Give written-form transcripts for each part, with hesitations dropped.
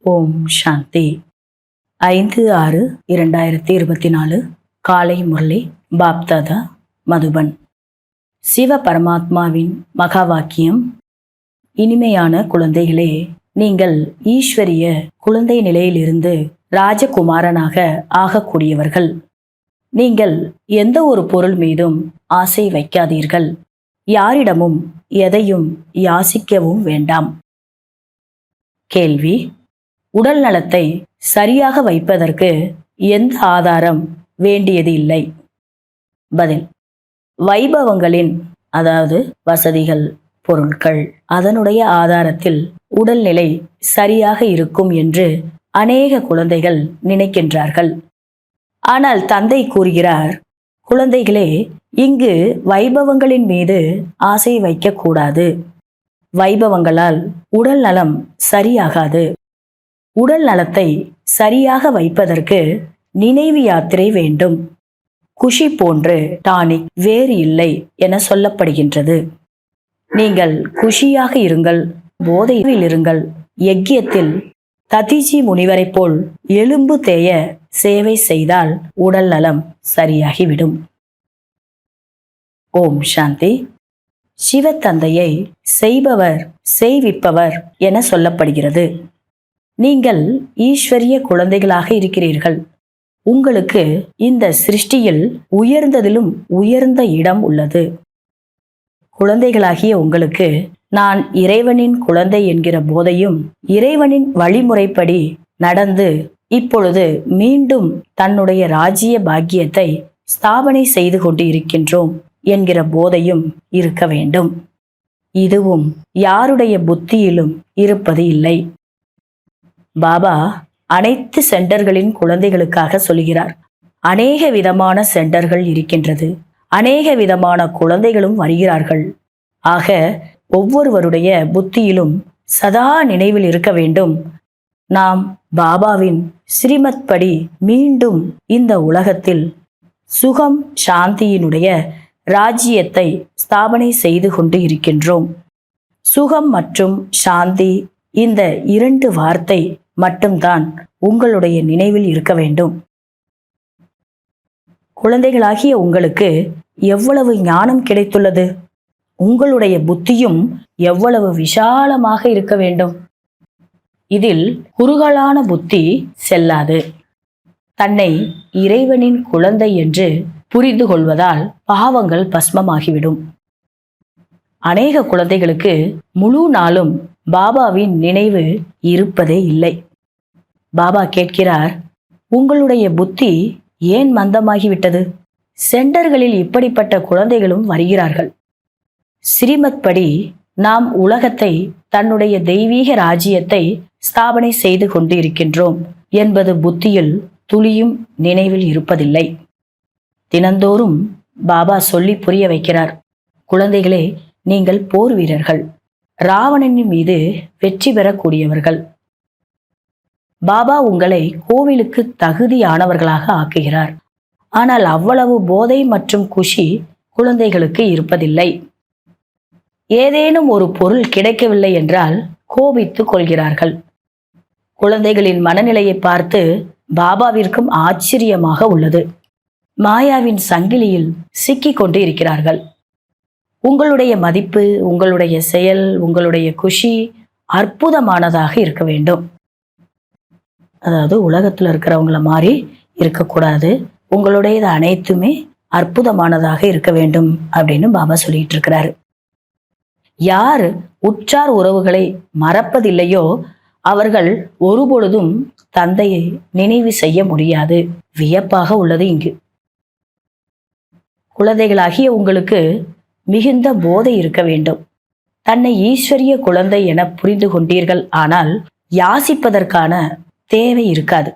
ஓம் சாந்தி. 5/6/2024 காலை முரளி பாப்தாதா மதுபன். சிவ பரமாத்மாவின் மகா வாக்கியம். இனிமையான குழந்தைகளே, நீங்கள் ஈஸ்வரிய குழந்தை நிலையிலிருந்து ராஜகுமாரனாக ஆகக்கூடியவர்கள். நீங்கள் எந்த ஒரு பொருள் மீதும் ஆசை வைக்காதீர்கள். யாரிடமும் எதையும் யாசிக்கவும் வேண்டாம். கேள்வி: உடல் நலத்தை சரியாக வைப்பதற்கு எந்த ஆதாரம் வேண்டியது இல்லை? பதில்: வைபவங்களின், அதாவது வசதிகள், பொருட்கள், அதனுடைய ஆதாரத்தில் உடல்நிலை சரியாக இருக்கும் என்று அநேக குழந்தைகள் நினைக்கின்றார்கள். ஆனால் தந்தை கூறுகிறார், குழந்தைகளே, இங்கு வைபவங்களின் மீது ஆசை வைக்கக்கூடாது. வைபவங்களால் உடல் நலம் சரியாகாது. உடல் நலத்தை சரியாக வைப்பதற்கு நினைவு யாத்திரை வேண்டும். குஷி போன்று டானிக் வேறு இல்லை என சொல்லப்படுகின்றது. நீங்கள் குஷியாக இருங்கள், போதையில் இருங்கள். யக்கியத்தில் ததிஜி முனிவரை போல் எலும்பு தேய சேவை செய்தால் உடல் நலம் சரியாகிவிடும். ஓம் சாந்தி. சிவத்தந்தையை செய்பவர் செய்விப்பவர் என சொல்லப்படுகிறது. நீங்கள் ஈஸ்வரிய குழந்தைகளாக இருக்கிறீர்கள். உங்களுக்கு இந்த சிருஷ்டியில் உயர்ந்ததிலும் உயர்ந்த இடம் உள்ளது. குழந்தைகளாகிய உங்களுக்கு நான் இறைவனின் குழந்தை என்கிற போதையும், இறைவனின் வழிமுறைப்படி நடந்து இப்பொழுது மீண்டும் தன்னுடைய ராஜ்ய பாக்கியத்தை ஸ்தாபனை செய்து கொண்டு இருக்கின்றோம் என்கிற போதையும் இருக்க வேண்டும். இதுவும் யாருடைய புத்தியிலும் இருப்பது இல்லை. பாபா அனைத்து சென்டர்களின் குழந்தைகளுக்காக சொல்கிறார். அநேக விதமான சென்டர்கள் இருக்கின்றது. அநேக விதமான குழந்தைகளும் வருகிறார்கள். ஆக ஒவ்வொருவருடைய புத்தியிலும் சதா நினைவில் இருக்க வேண்டும், நாம் பாபாவின் ஸ்ரீமத் படி மீண்டும் இந்த உலகத்தில் சுகம் சாந்தியினுடைய ராஜ்யத்தை ஸ்தாபனை செய்து கொண்டு இருக்கின்றோம். சுகம் மற்றும் சாந்தி, இந்த இரண்டு வார்த்தை மட்டும்தான் உங்களுடைய நினைவில் இருக்க வேண்டும். குழந்தைகளாகிய உங்களுக்கு எவ்வளவு ஞானம் கிடைத்துள்ளது! உங்களுடைய புத்தியும் எவ்வளவு விஷாலமாக இருக்க வேண்டும். இதில் குறுகலான புத்தி செல்லாது. தன்னை இறைவனின் குழந்தை என்று புரிந்து கொள்வதால் பாவங்கள் பஸ்மமாகிவிடும். அநேக குழந்தைகளுக்கு முழு நாளும் பாபாவின் நினைவு இருப்பதே இல்லை. பாபா கேட்கிறார், உங்களுடைய புத்தி ஏன் மந்தமாகிவிட்டது? சென்டர்களில் இப்படிப்பட்ட குழந்தைகளும் வருகிறார்கள். ஸ்ரீமத் படி நாம் உலகத்தை, தன்னுடைய தெய்வீக ராஜ்யத்தை ஸ்தாபனை செய்து கொண்டு இருக்கின்றோம் என்பது புத்தியில் துளியும் நினைவில் இருப்பதில்லை. தினந்தோறும் பாபா சொல்லி புரிய வைக்கிறார், குழந்தைகளே, நீங்கள் போர் வீரர்கள், ராவணனின் மீது வெற்றி பெறக்கூடியவர்கள். பாபா உங்களை கோவிலுக்கு தகுதியானவர்களாக ஆக்குகிறார். ஆனால் அவ்வளவு போதை மற்றும் குஷி குழந்தைகளுக்கு இருப்பதில்லை. ஏதேனும் ஒரு பொருள் கிடைக்கவில்லை என்றால் கோபித்துக் கொள்கிறார்கள். குழந்தைகளின் மனநிலையை பார்த்து பாபாவிற்கும் ஆச்சரியமாக உள்ளது. மாயாவின் சங்கிலியில் சிக்கிக் கொண்டு இருக்கிறார்கள். உங்களுடைய மதிப்பு, உங்களுடைய செயல், உங்களுடைய குஷி அற்புதமானதாக இருக்க வேண்டும். அதாவது உலகத்தில் இருக்கிறவங்கள மாதிரி இருக்கக்கூடாது. உங்களுடையது அனைத்துமே அற்புதமானதாக இருக்க வேண்டும் அப்படின்னு பாபா சொல்லிட்டு இருக்கிறாரு. யார் உற்றார் உறவுகளை மறப்பதில்லையோ அவர்கள் ஒருபொழுதும் தந்தையை நினைவு செய்ய முடியாது. வியப்பாக உள்ளது இங்கு. குழந்தைகளாகிய உங்களுக்கு மிகுந்த போதை இருக்க வேண்டும். தன்னை ஈஸ்வரிய குழந்தை என புரிந்து கொண்டீர்கள். ஆனால் யாசிப்பதற்கான தேவை இருக்காது.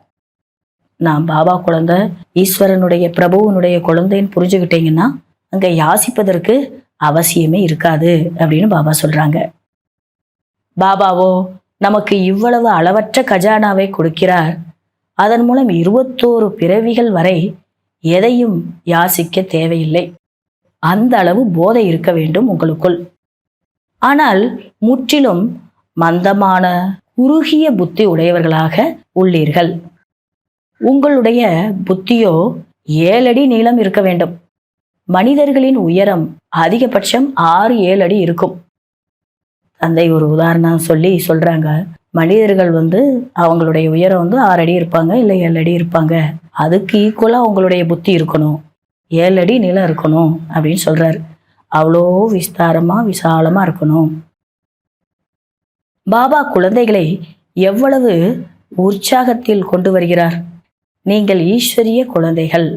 நான் பாபா குழந்தை, ஈஸ்வரனுடைய பிரபுவனுடைய குழந்தைன்னு புரிஞ்சுக்கிட்டீங்கன்னா அங்க யாசிப்பதற்கு அவசியமே இருக்காது அப்படின்னு பாபா சொல்றாங்க. பாபாவோ நமக்கு இவ்வளவு அளவற்ற கஜானாவை கொடுக்கிறார். அதன் மூலம் 21 பிறவிகள் வரை எதையும் யாசிக்க தேவையில்லை. அந்த அளவு போதை இருக்க வேண்டும் உங்களுக்குள். ஆனால் முற்றிலும் மந்தமான குறுகிய புத்தி உடையவர்களாக உள்ளீர்கள். உங்களுடைய புத்தியோ 7 அடி நீளம் இருக்க வேண்டும். மனிதர்களின் உயரம் அதிகபட்சம் 6-7 அடி இருக்கும். தந்தை ஒரு உதாரணம் சொல்றாங்க. மனிதர்கள் அவங்களுடைய உயரம் 6 அடி இருப்பாங்க, இல்லை 7 அடி இருப்பாங்க. அதுக்கு ஈக்குவலா உங்களுடைய புத்தி இருக்கணும், 7 அடி நீளம் இருக்கணும் அப்படின்னு சொல்றாரு. அவ்வளோ விஸ்தாரமா விசாலமா இருக்கணும். பாபா குழந்தைகளை எவ்வளவு உற்சாகத்தில் கொண்டு வருகிறார். நீங்கள் ஈஸ்வரிய குழந்தைகள்.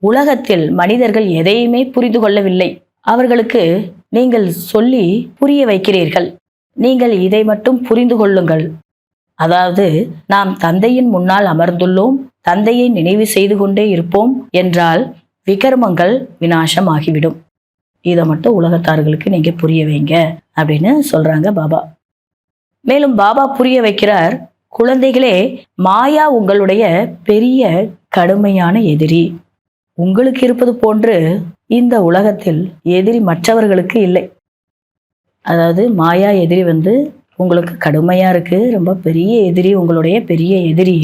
உலகத்தில் மனிதர்கள் எதையுமே புரிந்து கொள்ளவில்லை. அவர்களுக்கு நீங்கள் சொல்லி புரிய வைக்கிறீர்கள். நீங்கள் இதை மட்டும் புரிந்து கொள்ளுங்கள். அதாவது நாம் தந்தையின் முன்னால் அமர்ந்துள்ளோம், தந்தையை நினைவு செய்து கொண்டே இருப்போம் என்றால் விகர்மங்கள் விநாசம் ஆகிவிடும். இதை மட்டும் உலகத்தார்களுக்கு நீங்க புரிய வைங்க அப்படின்னு சொல்றாங்க பாபா. மேலும் பாபா புரிய வைக்கிறார், குழந்தைகளே, மாயா உங்களுடைய பெரிய கடுமையான எதிரி. உங்களுக்கு இருப்பது போன்று இந்த உலகத்தில் எதிரி மற்றவர்களுக்கு இல்லை. அதாவது மாயா எதிரி உங்களுக்கு கடுமையா இருக்கு, ரொம்ப பெரிய எதிரி, உங்களுடைய பெரிய எதிரி.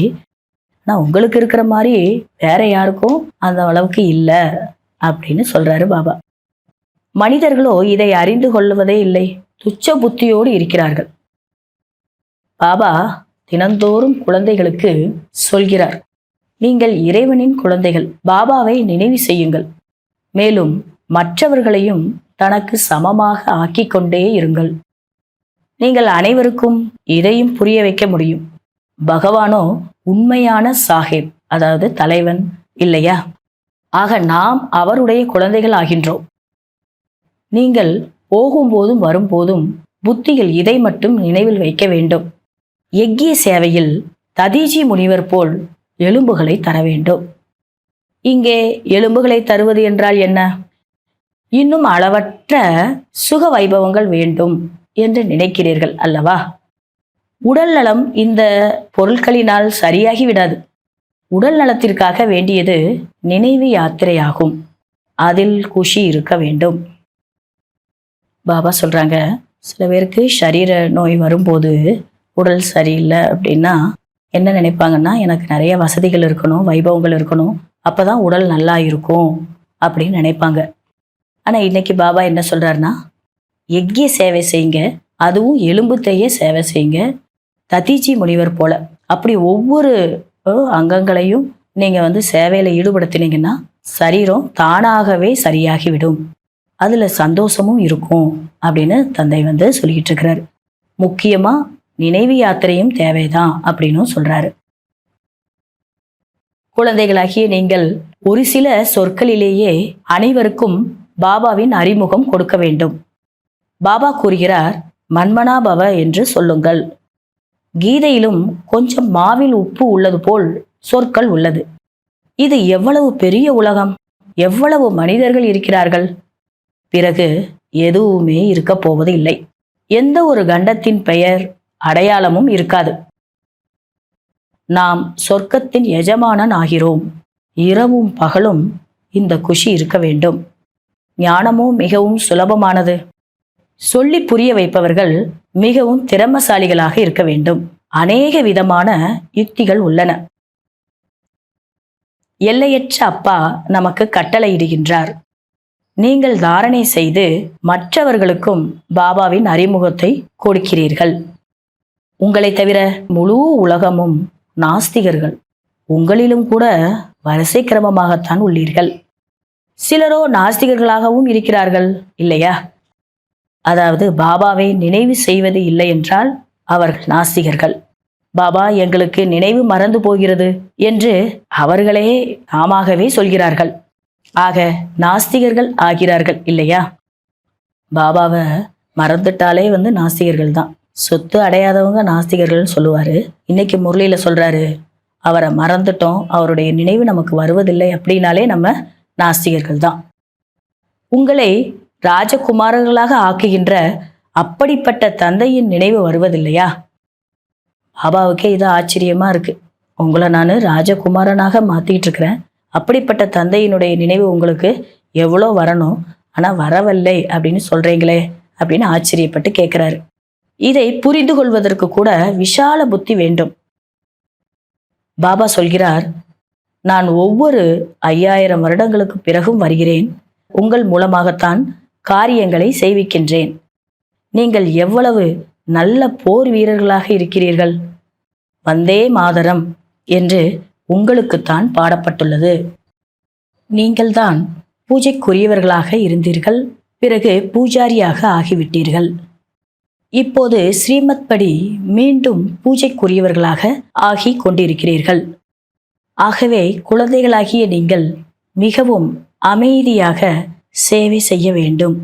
ஆனா உங்களுக்கு இருக்கிற மாதிரி வேற யாருக்கும் அந்த அளவுக்கு இல்லை அப்படின்னு சொல்றாரு பாபா. மனிதர்களோ இதை அறிந்து கொள்வதே இல்லை, துச்ச புத்தியோடு இருக்கிறார்கள். பாபா தினந்தோறும் குழந்தைகளுக்கு சொல்கிறார், நீங்கள் இறைவனின் குழந்தைகள், பாபாவை நினைவு செய்யுங்கள். மேலும் மற்றவர்களையும் தனக்கு சமமாக ஆக்கிக் கொண்டே இருங்கள். நீங்கள் அனைவருக்கும் இதையும் புரிய வைக்க முடியும். பகவானோ உண்மையான சாஹிப், அதாவது தலைவன் இல்லையா? ஆக நாம் அவருடைய குழந்தைகள் ஆகின்றோம். நீங்கள் போகும்போதும் வரும்போதும் புத்தியில் இதை மட்டும் நினைவில் வைக்க வேண்டும். யக்ஞ சேவையில் ததீஜி முனிவர் போல் எலும்புகளை தர வேண்டும். இங்கே எலும்புகளை தருவது என்றால் என்ன? இன்னும் அளவற்ற சுக வைபவங்கள் வேண்டும் என்று நினைக்கிறீர்கள் அல்லவா? உடல் நலம் இந்த பொருட்களினால் சரியாகி விடாது. உடல் நலத்திற்காக வேண்டியது நினைவு யாத்திரையாகும். அதில் குஷி இருக்க வேண்டும். பாபா சொல்றாங்க, சில பேருக்கு சரீர நோய் வரும்போது உடல் சரியில்லை அப்படின்னா என்ன நினைப்பாங்கன்னா, எனக்கு நிறைய வசதிகள் இருக்கணும், வைபவங்கள் இருக்கணும், அப்பதான் உடல் நல்லா இருக்கும் அப்படின்னு நினைப்பாங்க. ஆனா இன்னைக்கு பாபா என்ன சொல்றாருன்னா, யக்ஞ சேவை செய்யுங்க, அதுவும் எலும்பு தைய சேவை செய்யுங்க, ததீஜி முனிவர் போல. அப்படி ஒவ்வொரு அங்கங்களையும் நீங்க சேவையில ஈடுபடுத்தினீங்கன்னா சரீரம் தானாகவே சரியாகிவிடும், அதுல சந்தோஷமும் இருக்கும் அப்படின்னு தந்தை சொல்லிட்டு இருக்கிறாரு. முக்கியமா நினைவு யாத்திரையும் தேவைதான் அப்படின்னு சொல்றாரு. குழந்தைகளாகிய நீங்கள் ஒரு சில சொற்களிலேயே அனைவருக்கும் பாபாவின் அறிமுகம் கொடுக்க வேண்டும். பாபா கூறுகிறார், மன்மனா பவ என்று சொல்லுங்கள். கீதையிலும் கொஞ்சம் மாவில் உப்பு உள்ளது போல் சொற்கள் உள்ளது. இது எவ்வளவு பெரிய உலகம், எவ்வளவு மனிதர்கள் இருக்கிறார்கள். பிறகு எதுவுமே இருக்க போவது இல்லை. எந்த ஒரு கண்டத்தின் பெயர் அடையாளமும் இருக்காது. நாம் சொர்க்கத்தின் எஜமானன் ஆகிறோம். இரவும் பகலும் இந்த குஷி இருக்க வேண்டும். ஞானமோ மிகவும் சுலபமானது. சொல்லி புரிய வைப்பவர்கள் மிகவும் திறமசாலிகளாக இருக்க வேண்டும். அநேக விதமான யுக்திகள் உள்ளன. எல்லையற்ற அப்பா நமக்கு கட்டளையிடுகின்றார். நீங்கள் தாரணை செய்து மற்றவர்களுக்கும் பாபாவின் அறிமுகத்தை கொடுக்கிறீர்கள். உங்களை தவிர முழு உலகமும் நாஸ்திகர்கள். உங்களிலும் கூட வரிசை கிரமமாகத்தான் உள்ளீர்கள். சிலரோ நாஸ்திகர்களாகவும் இருக்கிறார்கள் இல்லையா? அதாவது பாபாவை நினைவு செய்வது இல்லை என்றால் அவர்கள் நாஸ்திகர்கள். பாபா எங்களுக்கு நினைவு மறந்து போகிறது என்று அவர்களே தாமாகவே சொல்கிறார்கள். ஆக நாஸ்திகர்கள் ஆகிறார்கள் இல்லையா? பாபாவை மறந்துட்டாலே நாஸ்திகர்கள் தான். சொத்து அடையாதவங்க நாஸ்திகர்கள் சொல்லுவாரு. இன்னைக்கு முரளியில சொல்றாரு, அவரை மறந்துட்டோம், அவருடைய நினைவு நமக்கு வருவதில்லை அப்படின்னாலே நம்ம நாஸ்திகர்கள் தான். உங்களை ராஜகுமாரர்களாக ஆக்குகின்ற அப்படிப்பட்ட தந்தையின் நினைவு வருவதில்லையா? பாபாவுக்கே இது ஆச்சரியமா இருக்கு. உங்களை நான் ராஜகுமாரனாக மாத்திட்டு இருக்கிறேன், அப்படிப்பட்ட தந்தையினுடைய நினைவு உங்களுக்கு எவ்வளோ வரணும், ஆனா வரவில்லை அப்படின்னு சொல்றீங்களே அப்படின்னு ஆச்சரியப்பட்டு கேட்கிறாரு. இதை புரிந்து கொள்வதற்கு கூட விஷால புத்தி வேண்டும். பாபா சொல்கிறார், நான் ஒவ்வொரு 5000 வருடங்களுக்கு பிறகும் வருகிறேன். உங்கள் மூலமாகத்தான் காரியங்களை செய்விக்கின்றேன். நீங்கள் எவ்வளவு நல்ல போர் வீரர்களாக இருக்கிறீர்கள். வந்தே மாதரம் என்று உங்களுக்குத்தான் பாடப்பட்டுள்ளது. நீங்கள்தான் பூஜைக்குரியவர்களாக இருந்தீர்கள், பிறகு பூஜாரியாக ஆகிவிட்டீர்கள். இப்போது ஸ்ரீமத் படி மீண்டும் பூஜைக்குரியவர்களாக ஆகி கொண்டிருக்கிறீர்கள். ஆகவே குழந்தைகளாகிய நீங்கள் மிகவும் அமைதியாக சேவை செய்ய வேண்டும்.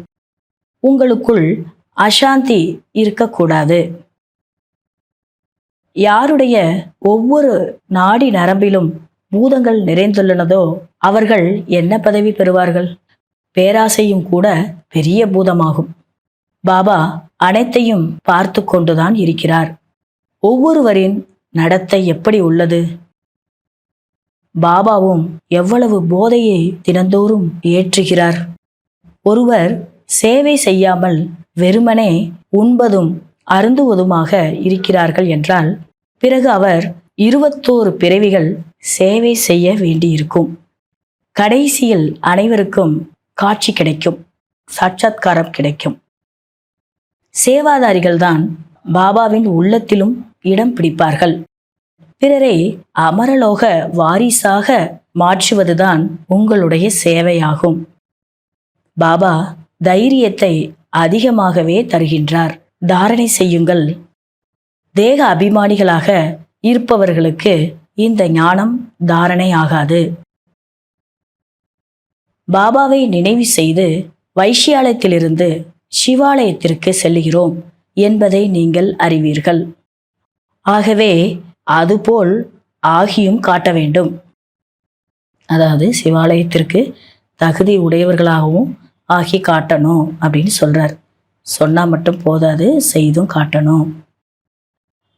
உங்களுக்குள் அசாந்தி இருக்கக்கூடாது. யாருடைய ஒவ்வொரு நாடி நரம்பிலும் பூதங்கள் நிறைந்துள்ளனதோ அவர்கள் என்ன பதவி பெறுவார்கள்? பேராசையும் கூட பெரிய பூதமாகும். பாபா அனைத்தையும் பார்த்து கொண்டுதான் இருக்கிறார். ஒவ்வொருவரின் நடத்தை எப்படி உள்ளது? பாபாவும் எவ்வளவு போதையை தினந்தோறும் ஏற்றுகிறார். ஒருவர் சேவை செய்யாமல் வெறுமனே உண்பதும் அருந்துவதுமாக இருக்கிறார்கள் என்றால் பிறகு அவர் 21 பிறவிகள் சேவை செய்ய வேண்டியிருக்கும். கடைசியில் அனைவருக்கும் காட்சி கிடைக்கும், சாட்சாத்காரம் கிடைக்கும். சேவாதாரிகள்தான் பாபாவின் உள்ளத்திலும் இடம் பிடிப்பார்கள். பிறரை அமரலோக வாரிசாக மாற்றுவதுதான் உங்களுடைய சேவையாகும். பாபா தைரியத்தை அதிகமாகவே தருகின்றார். தாரணை செய்யுங்கள். தேக அபிமானிகளாக இருப்பவர்களுக்கு இந்த ஞானம் தாரணை ஆகாது. பாபாவை நினைவு செய்து வைஷ்யாலயத்திலிருந்து சிவாலயத்திற்கு செல்லுகிறோம் என்பதை நீங்கள் அறிவீர்கள். ஆகவே அதுபோல் ஆகியும் காட்ட வேண்டும். அதாவது சிவாலயத்திற்கு தகுதி உடையவர்களாகவும் ஆகி காட்டணும் அப்படின்னு சொல்றார். சொன்னா மட்டும் போதாது, செய்தும் காட்டணும்.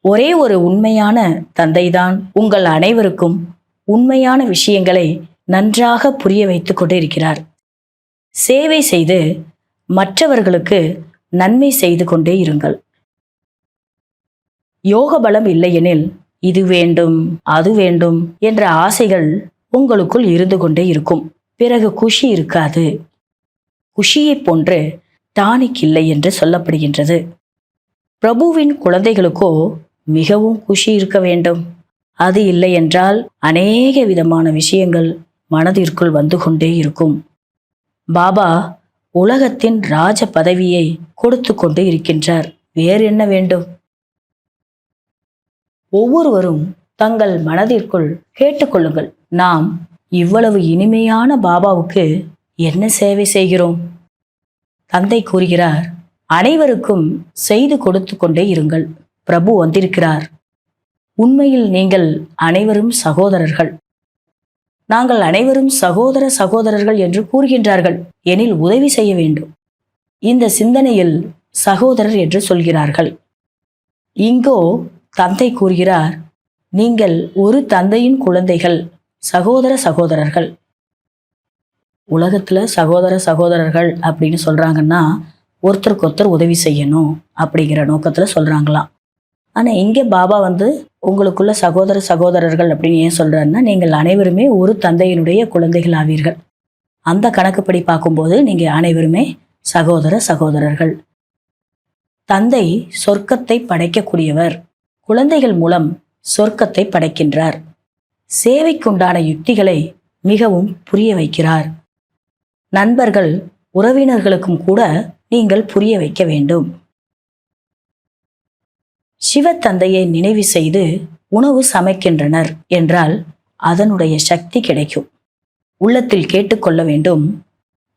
ஒரே ஒரு உண்மையான தந்தைதான் உங்கள் அனைவருக்கும் உண்மையான விஷயங்களை நன்றாக புரிய வைத்துக் கொண்டு இருக்கிறார். சேவை செய்து மற்றவர்களுக்கு நன்மை செய்து கொண்டே இருங்கள். யோக பலம் இல்லையெனில் இது வேண்டும் அது வேண்டும் என்ற ஆசைகள் உங்களுக்குள் இருந்து கொண்டே இருக்கும். பிறகு குஷி இருக்காது. குஷியை போன்று டானிக் இல்லை என்று சொல்லப்படுகின்றது. பிரபுவின் குழந்தைகளுக்கோ மிகவும் குஷி இருக்க வேண்டும். அது இல்லை என்றால் அநேக விதமான விஷயங்கள் மனதிற்குள் வந்து கொண்டே இருக்கும். பாபா உலகத்தின் ராஜ பதவியை கொடுத்து கொண்டு இருக்கின்றார். வேறு என்ன வேண்டும்? ஒவ்வொருவரும் தங்கள் மனதிற்குள் கேட்டுக்கொள்ளுங்கள், நாம் இவ்வளவு இனிமையான பாபாவுக்கு என்ன சேவை செய்கிறோம்? தந்தை கூறுகிறார், அனைவருக்கும் செய்து கொடுத்து கொண்டே இருங்கள். பிரபு வந்திருக்கிறார். உண்மையில் நீங்கள் அனைவரும் சகோதரர்கள். நாங்கள் அனைவரும் சகோதர சகோதரர்கள் என்று கூறுகின்றார்கள். எனில் உதவி செய்ய வேண்டும். இந்த சிந்தனையில் சகோதரர் என்று சொல்கிறார்கள். இங்கோ தந்தை கூறுகிறார், நீங்கள் ஒரு தந்தையின் குழந்தைகள், சகோதர சகோதரர்கள். உலகத்துல சகோதர சகோதரர்கள் அப்படின்னு சொல்றாங்கன்னா ஒருத்தருக்கு ஒருத்தர் உதவி செய்யணும் அப்படிங்கிற நோக்கத்துல சொல்றாங்களாம். ஆனா இங்க பாபா உங்களுக்குள்ள சகோதர சகோதரர்கள் அப்படின்னு ஏன் சொல்றாருன்னா, நீங்கள் அனைவருமே ஒரு தந்தையினுடைய குழந்தைகள் ஆவீர்கள். அந்த கணக்குப்படி பார்க்கும்போது நீங்க அனைவருமே சகோதர சகோதரர்கள். தந்தை சொர்க்கத்தை படைக்கக்கூடியவர். குழந்தைகள் மூலம் சொர்க்கத்தை படைக்கின்றார். சேவைக்குண்டான யுக்திகளை மிகவும் புரிய வைக்கிறார். நண்பர்கள் உறவினர்களுக்கும் கூட நீங்கள் புரிய வைக்க வேண்டும். சிவத்தந்தையை நினைவு செய்து உணவு சமைக்கின்றனர் என்றால் அதனுடைய சக்தி கிடைக்கும். உள்ளத்தில் கேட்டுக்கொள்ள வேண்டும்,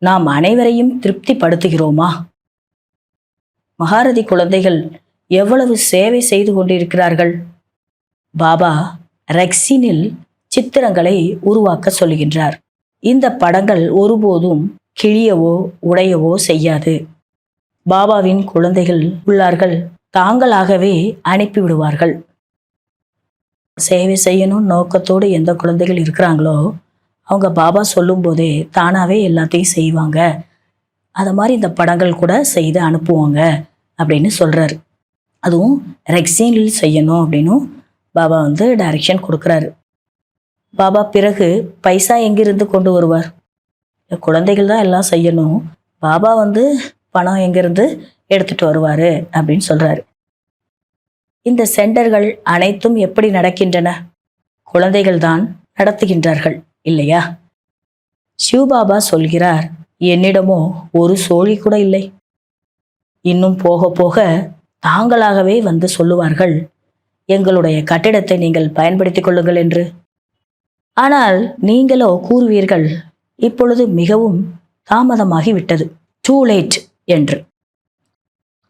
நாம் அனைவரையும் திருப்திப்படுத்துகிறோமா? மகாரதி குழந்தைகள் எவ்வளவு சேவை செய்து கொண்டிருக்கிறார்கள். பாபா ரெக்சினில் சித்திரங்களை உருவாக்க சொல்லுகின்றார். இந்த படங்கள் ஒருபோதும் கிழியவோ உடையவோ செய்யாது. பாபாவின் குழந்தைகள் உள்ளார்கள், தாங்களாகவே அனுப்பிவிடுவார்கள். சேவை செய்யணும் நோக்கத்தோடு எந்த குழந்தைகள் இருக்கிறாங்களோ அவங்க பாபா சொல்லும் போதே தானாவே எல்லாத்தையும் செய்வாங்க. அது மாதிரி இந்த படங்கள் கூட செய்து அனுப்புவாங்க அப்படின்னு சொல்றாரு. அதுவும் ரெக்ஸினில் செய்யணும் அப்படின்னும் பாபா டைரக்ஷன் கொடுக்குறாரு. பாபா பிறகு பைசா எங்கிருந்து கொண்டு வருவார்? குழந்தைகள் தான் எல்லாம் செய்யணும். பாபா பணம் எங்கிருந்து எடுத்துட்டு வருவாரு அப்படின்னு சொல்றாரு. இந்த சென்டர்கள் அனைத்தும் எப்படி நடக்கின்றன? குழந்தைகள் தான் நடத்துகின்றார்கள் இல்லையா? சிவபாபா சொல்கிறார், என்னிடமோ ஒரு சோழி கூட இல்லை. இன்னும் போக போக தாங்களாகவே சொல்லுவார்கள், எங்களுடைய கட்டிடத்தை நீங்கள் பயன்படுத்திக் கொள்ளுங்கள் என்று. ஆனால் நீங்களோ கூறுவீர்கள், இப்பொழுது மிகவும் தாமதமாகி விட்டது, டூ லேட் என்று.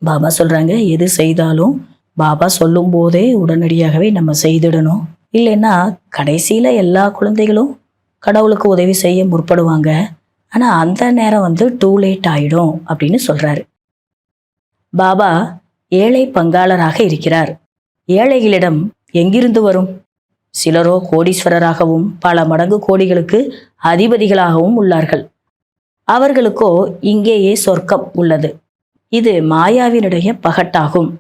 பாபா சொல்றாங்க, எது செய்தாலும் பாபா சொல்லும் போதே உடனடியாகவே நம்ம செய்திடணும். இல்லைன்னா கடைசியில எல்லா குழந்தைகளும் கடவுளுக்கு உதவி செய்ய முற்படுவாங்க. ஆனா அந்த நேரம் டூ லேட் ஆயிடும் அப்படின்னு சொல்றாரு. பாபா ஏழை பங்காளராக இருக்கிறார். ஏழைகளிடம் எங்கிருந்து வரும்? சிலரோ கோடீஸ்வரராகவும் பல மடங்கு கோடிகளுக்கு அதிபதிகளாகவும் உள்ளார்கள். அவர்களுக்கோ இங்கேயே சொர்க்கம் உள்ளது. இது மாயாவினுடைய பகட்டாகும்.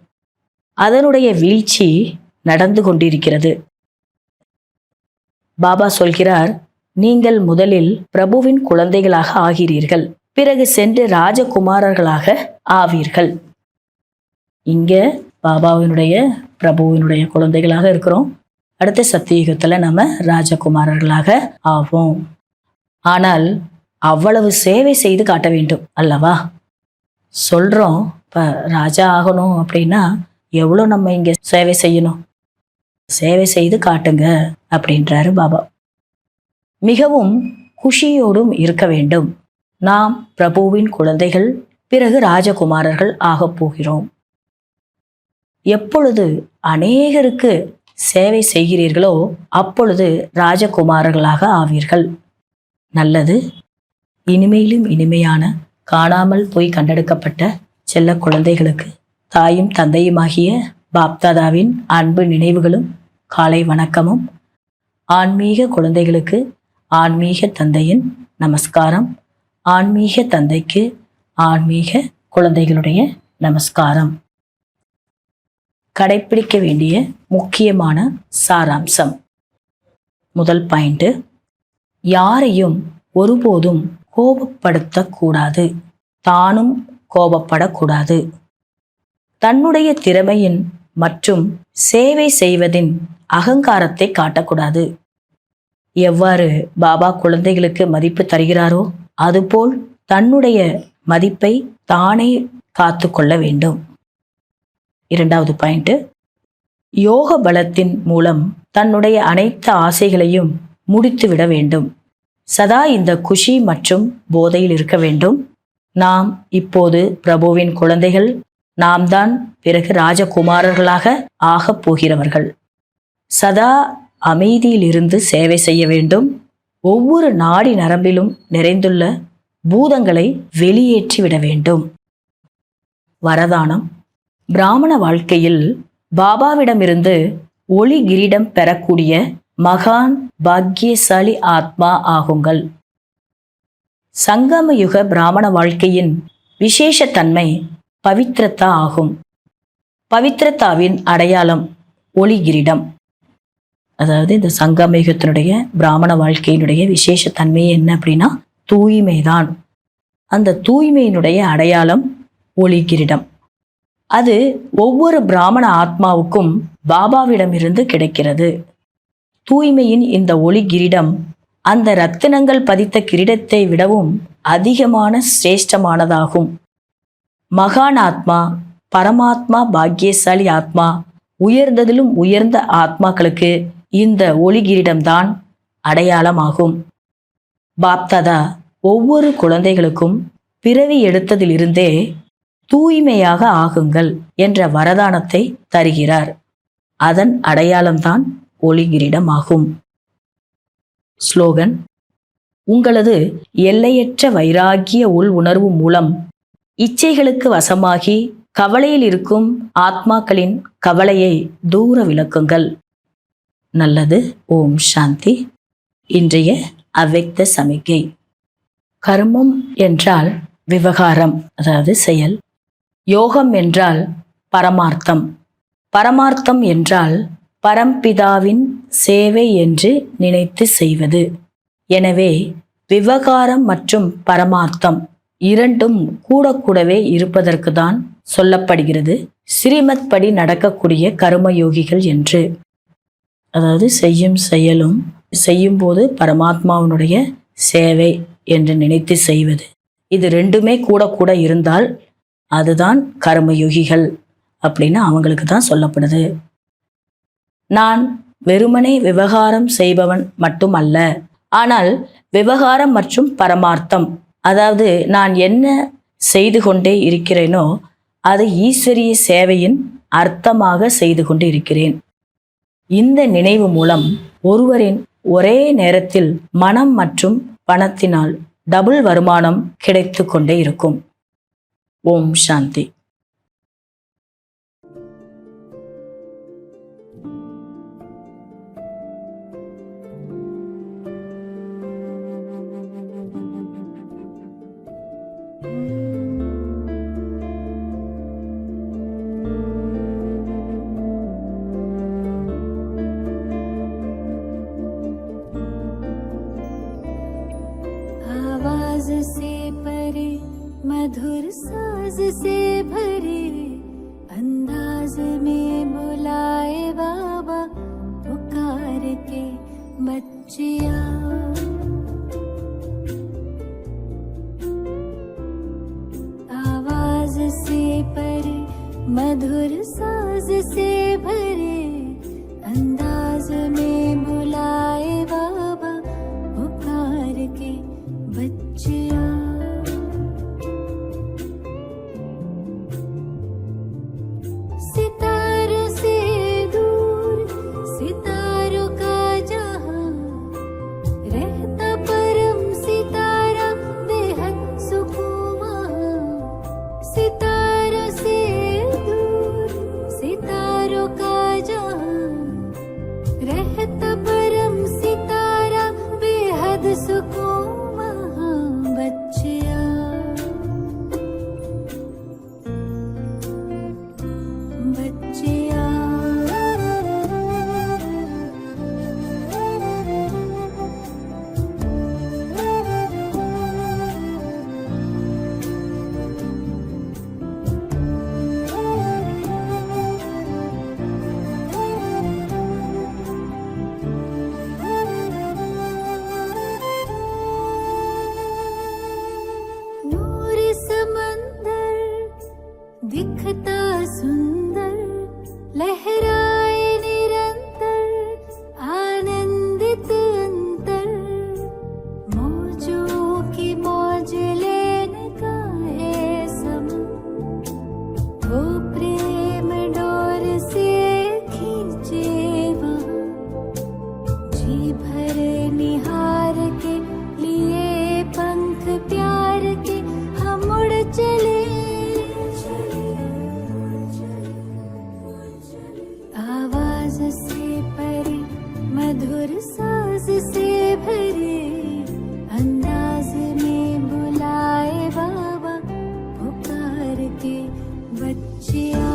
அதனுடைய வீழ்ச்சி நடந்து கொண்டிருக்கிறது. பாபா சொல்கிறார், நீங்கள் முதலில் பிரபுவின் குழந்தைகளாக ஆகிறீர்கள், பிறகு சென்று ராஜகுமாரர்களாக ஆவீர்கள். இங்க பாபாவினுடைய பிரபுவினுடைய குழந்தைகளாக இருக்கிறோம். அடுத்த சத்தியுகத்துல நம்ம ராஜகுமாரர்களாக ஆவோம். ஆனால் அவ்வளவு சேவை செய்து காட்ட வேண்டும் அல்லவா? சொல்றோம், இப்ப ராஜா ஆகணும் அப்படின்னா எவ்வளவு நம்ம இங்க சேவை செய்யணும்? சேவை செய்து காட்டுங்க அப்படின்றாரு பாபா. மிகவும் குஷியோடும் இருக்க வேண்டும். நாம் பிரபுவின் குழந்தைகள், பிறகு ராஜகுமாரர்கள் ஆகப் போகிறோம். எப்பொழுது அநேகருக்கு சேவை செய்கிறீர்களோ அப்பொழுது ராஜகுமாரர்களாக ஆவீர்கள். நல்லது. இனிமையிலும் இனிமையான காணாமல் போய் கண்டெடுக்கப்பட்ட செல்ல குழந்தைகளுக்கு தாயும் தந்தையுமாகிய பாப்தாதாவின் அன்பு நினைவுகளும் காலை வணக்கமும். ஆன்மீக குழந்தைகளுக்கு ஆன்மீக தந்தையின் நமஸ்காரம். ஆன்மீக தந்தைக்கு ஆன்மீக குழந்தைகளுடைய நமஸ்காரம். கடைப்பிடிக்க வேண்டிய முக்கியமான சாராம்சம். முதல் பாயிண்ட், யாரையும் ஒருபோதும் கோபப்படுத்தக்கூடாது, தானும் கோபப்படக்கூடாது. தன்னுடைய திறமையின் மற்றும் சேவை செய்வதின் அகங்காரத்தை காட்டக்கூடாது. எவ்வாறு பாபா குழந்தைகளுக்கு மதிப்பு தருகிறாரோ அதுபோல் தன்னுடைய மதிப்பை தானே காத்து கொள்ள வேண்டும். இரண்டாவது பாயிண்ட், யோக பலத்தின் மூலம் தன்னுடைய அனைத்து ஆசைகளையும் முடித்துவிட வேண்டும். சதா இந்த குஷி மற்றும் போதையில் இருக்க வேண்டும். நாம் இப்போது பிரபுவின் குழந்தைகள், நாம் தான் பிறகு ராஜகுமாரர்களாக ஆகப் போகிறவர்கள். சதா அமைதியில் இருந்து சேவை செய்ய வேண்டும். ஒவ்வொரு நாடி நரம்பிலும் நிறைந்துள்ள பூதங்களை வெளியேற்றிவிட வேண்டும். வரதானம். பிராமண வாழ்க்கையில் பாபாவிடமிருந்து ஒளி கிரீடம் பெறக்கூடிய மகான் பாக்கியசாலி ஆத்மா ஆகுங்கள். சங்கம யுக பிராமண வாழ்க்கையின் விசேஷ தன்மை பவித்ரதா ஆகும். பவித்ரதாவின் அடையாளம் ஒளி கிரீடம். அதாவது இந்த சங்கம யுகத்தினுடைய பிராமண வாழ்க்கையினுடைய விசேஷ தன்மை என்ன அப்படின்னா தூய்மைதான். அந்த தூய்மையினுடைய அடையாளம் ஒளி கிரீடம். அது ஒவ்வொரு பிராமண ஆத்மாவுக்கும் பாபாவிடமிருந்து கிடைக்கிறது. தூய்மையின் இந்த ஒளி கிரீடம் அந்த ரத்தினங்கள் பதித்த கிரீடத்தை விடவும் அதிகமான சிரேஷ்டமானதாகும். மகான் ஆத்மா, பரமாத்மா, பாக்கியசாலி ஆத்மா, உயர்ந்ததிலும் உயர்ந்த ஆத்மாக்களுக்கு இந்த ஒளி கிரீடம்தான் அடையாளமாகும். பாப்தாதா ஒவ்வொரு குழந்தைகளுக்கும் பிறவி எடுத்ததிலிருந்தே தூய்மையாக ஆகுங்கள் என்ற வரதானத்தை தருகிறார். அதன் அடையாளம்தான் ஒளி கிரீடம் ஆகும். ஸ்லோகன். உங்களது எல்லையற்ற வைராகிய உள் உணர்வு மூலம் இச்சைகளுக்கு வசமாகி கவலையில் இருக்கும் ஆத்மாக்களின் கவலையை தூர விலக்குங்கள். நல்லது. ஓம் சாந்தி. இன்றைய அவ்வக்த சமிக்கை. கர்மம் என்றால் விவகாரம், அதாவது செயல். யோகம் என்றால் பரமார்த்தம், பரமார்த்தம் என்றால் பரம்பிதாவின் சேவை என்று நினைத்து செய்வது. எனவே விவகாரம் மற்றும் பரமார்த்தம் இரண்டும் கூடவே இருப்பதற்கு தான் சொல்லப்படுகிறது ஸ்ரீமத் படி நடக்கக்கூடிய கர்மயோகிகள் என்று. அதாவது செய்யும் செயலும் செய்யும்போது பரமாத்மாவினுடைய சேவை என்று நினைத்து செய்வது, இது ரெண்டுமே கூட இருந்தால் அதுதான் கர்மயோகிகள் அப்படின்னு அவங்களுக்கு தான் சொல்லப்படுது. நான் வெறுமனே விவகாரம் செய்பவன் மட்டும் அல்ல, ஆனால் விவகாரம் மற்றும் பரமார்த்தம், அதாவது நான் என்ன செய்து கொண்டே இருக்கிறேனோ அது ஈஸ்வரிய சேவையின் அர்த்தமாக செய்து கொண்டு இருக்கிறேன். இந்த நினைவு மூலம் ஒருவரின் ஒரே நேரத்தில் மனம் மற்றும் பணத்தினால் டபுள் வருமானம் கிடைத்து கொண்டே இருக்கும். ஓம் சாந்தி. आवाज से परे मधुर साज से भरे अंदाज में बुलाए बाबा पुकार के बच्चिया। आवाज से परे मधुर साज से भरे अंदाज में बुलाए बाबा पुकार के बच्चिया। सितारों से दूर सितारों का जहां रहता परम सितारा बेहद सुकून वहां। सितारों से दूर सितारों का जहां रहता परम सितारा बेहद सुकून वहां। बच्चिया बच्चिया नूर समंदर दिखता सुंदर लहराए निरंतर आनंदित अंतर। मौजों की मौज लेने का है समय वो प्रेम डोर से खींचे वहाँ। जी भर निहार के लिए पंख प्यार के हम उड़ चले। आवाज से परे मधुर साज से भरे अंदाज में बुलाए बाबा पुकार के बच्चिया।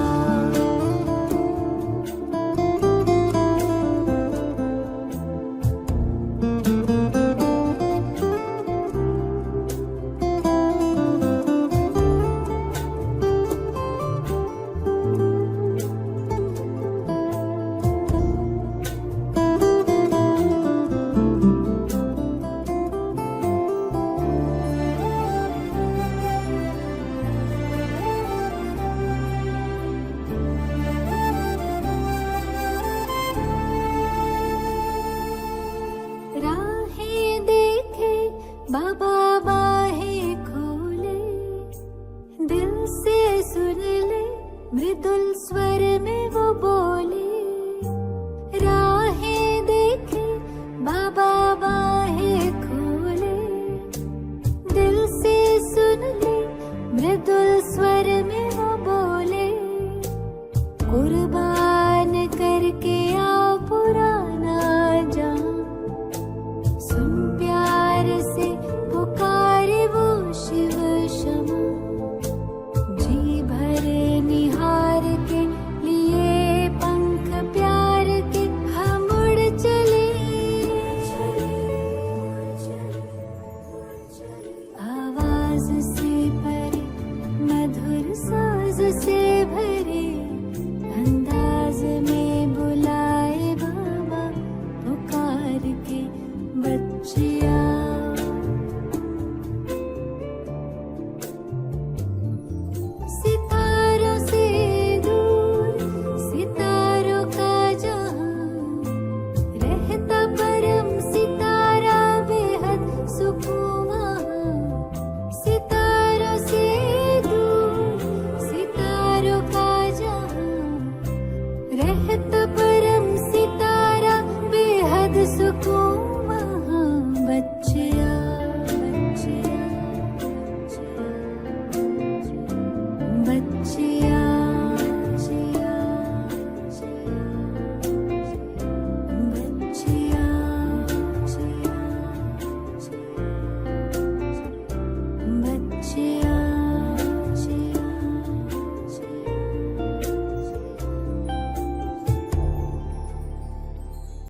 मुझे